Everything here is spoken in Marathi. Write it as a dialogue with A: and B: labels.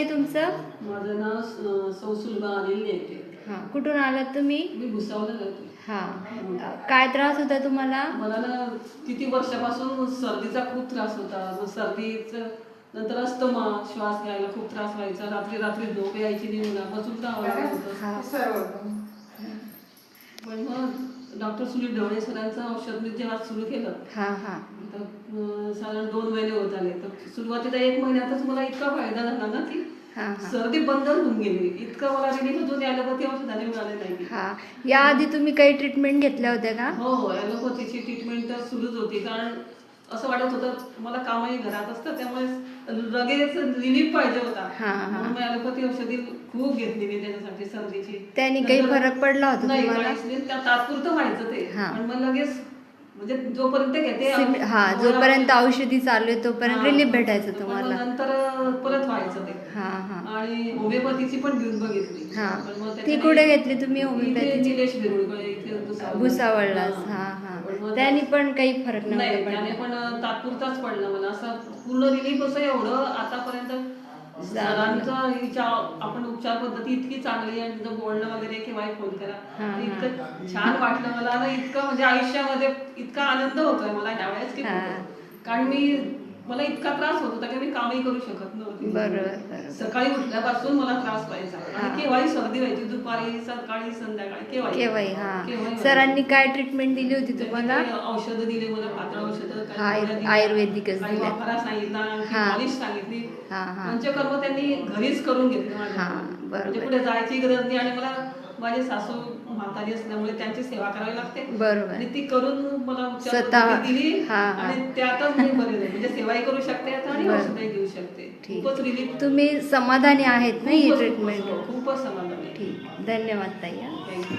A: तुमचं?
B: माझं नाव सौ सुलभा अनिल नेते.
A: हां, कुठून आलात तुम्ही?
B: मी भुसावळला राहते.
A: हां, काय त्रास होता तुम्हाला?
B: मला ना किती वर्षापासून सर्दीचा खूप त्रास होता. मग सर्दीचं नंतर अस्थमा, श्वास घ्यायला खूप त्रास व्हायचा. रात्री रात्री झोप यायची नाही, मला बसून राहावं लागत होतं. पण मग डॉक्टर सुनील ढवळे सरांचं औषध मी जेव्हा सुरू केलं, तर साधारण 2 महिने होत आले. तर सुरुवातीला 1 महिन्यातच मला इतका फायदा झाला ना की सर्दी बंद होऊन गेली. इतकं मला रिलीफ अजून ॲलोपॅथी औषधाने मिळाले नाही.
A: याआधी तुम्ही काही ट्रीटमेंट घेतल्या होत्या का?
B: हो, ॲलोपॅथीची ट्रीटमेंट तर सुरूच होती. कारण असं वाटत होतं मला कामही घरात असतं, त्यामुळे लगेच रिलीफ पाहिजे होता. म्हणून मी ॲलोपॅथी औषधी खूप घेतली मी त्याच्यासाठी सर्दीची.
A: त्याने काही फरक पडला होता
B: नाही,
A: तुम्हाला?
B: काहीच नाही. तात्पुरतं व्हायचं ते, पण मग लगेच म्हणजे जोपर्यंत घेते
A: जोपर्यंत औषधी चालू आहे तोपर्यंत रिलीफ भेटायचं तुम्हाला.
B: नंतर परत व्हायचं ते. आणि होमिओपॅथीची पण घेऊन बघितली.
A: ती कुठे घेतली तुम्ही होमिओपॅथीची?
B: निलेश बिरुळकर इथे
A: भुसावळलाच. त्याने पण काही फरक
B: नाही, त्याने पण तात्पुरताच पडला मला. असं पूर्ण रिलीफ असं एवढं आतापर्यंत सरांचं आपण उपचार पद्धती इतकी चांगली आणि तिथं बोलणं वगैरे केव्हाही फोन करा, इतकं छान वाटलं मला ना. इतकं म्हणजे आयुष्यामध्ये इतका आनंद होतोय मला ह्यावेळेस की कारण मला इतका त्रास होत होता की मी कामही करू शकत नव्हती.
A: बरोबर.
B: सकाळी उठल्यापासून मला त्रास व्हायचा आणि केव्हाही सर्दी व्हायची, दुपारी सकाळी संध्याकाळी केव्हाही.
A: सरांनी काय ट्रीटमेंट दिली होती तुम्हाला?
B: औषधं दिले मला, पातळ औषधं,
A: आयुर्वेदिकच दिले.
B: वाफारा सांगितला, पॉलिश सांगितली. पंचकर्म त्यांनी घरीच करून घेतलं म्हणजे पुढे जायची गरज नाही. आणि मला माझे सासू म्हातारी असल्यामुळे त्यांची सेवा करावी लागते.
A: बरोबर.
B: आणि ती करून मला उपचार दिली आणि त्यातच मी बरे झाले. म्हणजे सेवाही करू शकते आणि औषधही घेऊ शकते. खूपच रिलीफ.
A: तुम्ही समाधानी आहेत ना ही ट्रीटमेंट?
B: खूपच समाधानी.
A: ठीक, धन्यवाद ताई.
B: थँक्यू.